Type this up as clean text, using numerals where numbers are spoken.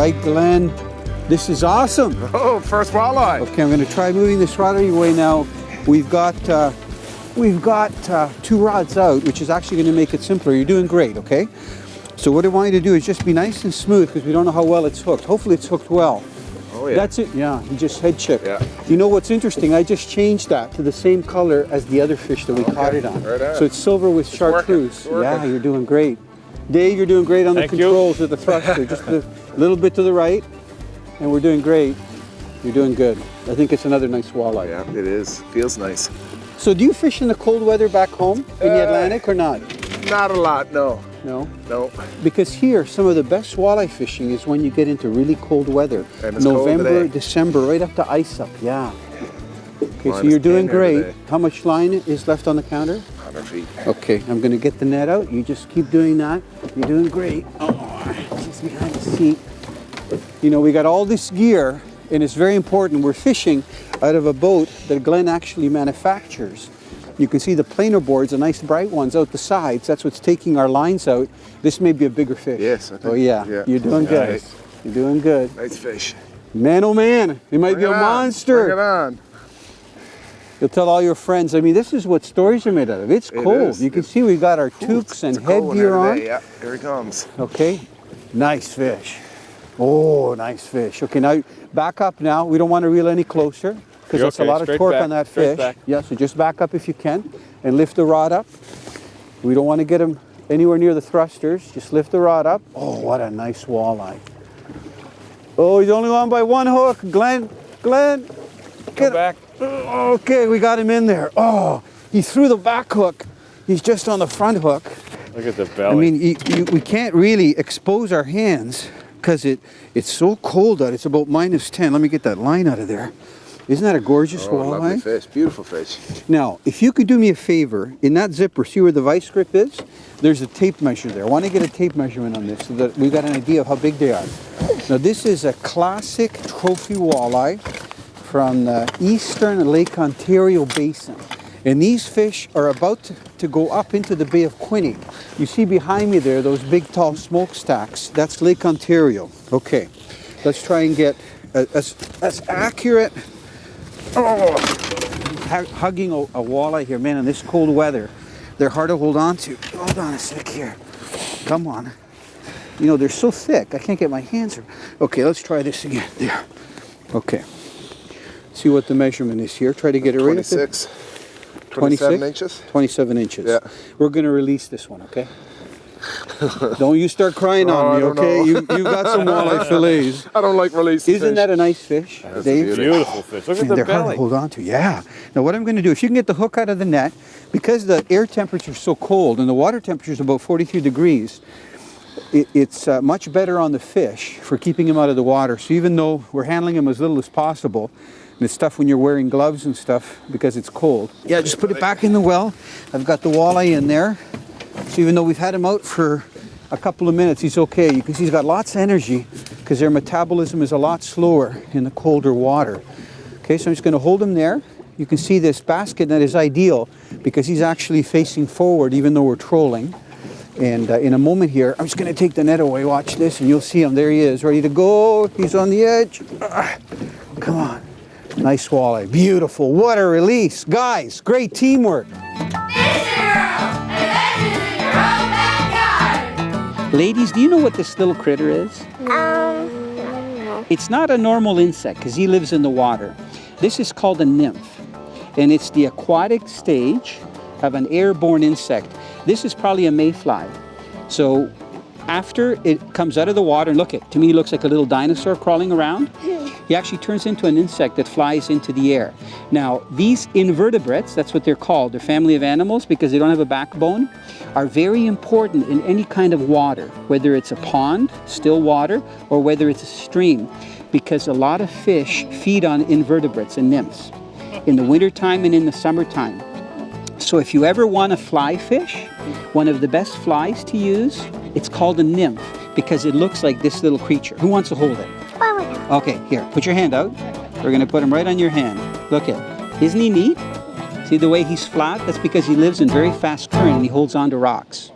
right, Glenn. This is awesome. Oh, first walleye. Okay, I'm going to try moving this rod out of your way now. We've got 2 rods out, which is actually going to make it simpler. You're doing great, okay? So what I want you to do is just be nice and smooth because we don't know how well it's hooked. Hopefully it's hooked well. Oh, yeah. That's it. Yeah, you just head chip. Yeah. You know what's interesting? I just changed that to the same color as the other fish that we caught it on. Right on. So it's silver with chartreuse. Yeah, you're doing great. Dave, you're doing great on the controls of the thruster. Just a little bit to the right, and we're doing great. You're doing good. I think it's another nice walleye. Yeah, it is. Feels nice. So do you fish in the cold weather back home in the Atlantic or not? Not a lot, no. No? No. Because here, some of the best walleye fishing is when you get into really cold weather. And it's November, cold today. December, right up to ice up, yeah. Okay, so Minus you're doing 10 here great. today. How much line is left on the counter? 100 feet. Okay, I'm going to get the net out. You just keep doing that. You're doing great. Oh, it's behind the seat. You know, we got all this gear, and it's very important. We're fishing out of a boat that Glen actually manufactures. You can see the planer boards, the nice bright ones out the sides. That's what's taking our lines out. This may be a bigger fish. Yes, I think. Oh, yeah. You're doing good. Nice. You're doing good. Nice fish. Man, oh, man. He might be a monster. Bring it on. You'll tell all your friends. I mean, this is what stories are made out of. It's cold. is. You can see we've got our toques and headgear on. Yeah, here he comes. Okay, nice fish. Oh, nice fish. Okay, now back up now. We don't want to reel any closer because that's a lot of torque on that fish. Yeah, so just back up if you can and lift the rod up. We don't want to get him anywhere near the thrusters. Just lift the rod up. Oh, what a nice walleye. Oh, he's only on by 1 hook. Glen, Get back. Okay, we got him in there. Oh, he threw the back hook. He's just on the front hook. Look at the belly. I mean, we can't really expose our hands because it's so cold out. It's about -10. Let me get that line out of there. Isn't that a gorgeous walleye? Lovely fish. Beautiful fish. Now, if you could do me a favor, in that zipper, see where the vice grip is? There's a tape measure there. I want to get a tape measurement on this so that we've got an idea of how big they are. Now, this is a classic trophy walleye from the eastern Lake Ontario basin. And these fish are about to go up into the Bay of Quinte. You see behind me there, those big tall smokestacks. That's Lake Ontario. Okay, let's try and get as accurate. Oh, hugging a walleye here, man, in this cold weather. They're hard to hold on to. Hold on a sec here. Come on. You know, they're so thick, I can't get my hands around. Okay, let's try this again. There. Okay. See what the measurement is here. Try to get it right up there. 27 inches? 27 inches. Yeah. We're going to release this one, okay? Don't you start crying on me, okay? You got some walleye fillets. I don't like releasing Isn't fish. that a nice fish, Dave? Beautiful fish. Look at And the they're hard belly. to hold on to, yeah. Now what I'm going to do, if you can get the hook out of the net, because the air temperature is so cold and the water temperature is about 43 degrees, it's much better on the fish for keeping him out of the water. So even though we're handling him as little as possible, and it's tough when you're wearing gloves and stuff because it's cold. Yeah, just put it back in the well. I've got the walleye in there. So even though we've had him out for a couple of minutes, he's okay. You can see he's got lots of energy because their metabolism is a lot slower in the colder water. Okay, so I'm just going to hold him there. You can see this basket net is ideal because he's actually facing forward even though we're trolling. And in a moment here, I'm just going to take the net away. Watch this and you'll see him. There he is, ready to go. He's on the edge. Come on. Nice walleye. Beautiful. What a release. Guys, great teamwork. Ladies, do you know what this little critter is? No. It's not a normal insect because he lives in the water. This is called a nymph, and it's the aquatic stage of an airborne insect. This is probably a mayfly. So after it comes out of the water, and look, to me, it looks like a little dinosaur crawling around. He actually turns into an insect that flies into the air. Now, these invertebrates, that's what they're called, they're family of animals because they don't have a backbone, are very important in any kind of water, whether it's a pond, still water, or whether it's a stream, because a lot of fish feed on invertebrates and nymphs in the wintertime and in the summertime. So if you ever want to fly fish, one of the best flies to use, it's called a nymph because it looks like this little creature. Who wants to hold it? Okay, here, put your hand out. We're going to put him right on your hand. Look at, isn't he neat? See the way he's flat? That's because he lives in very fast current and he holds on to rocks.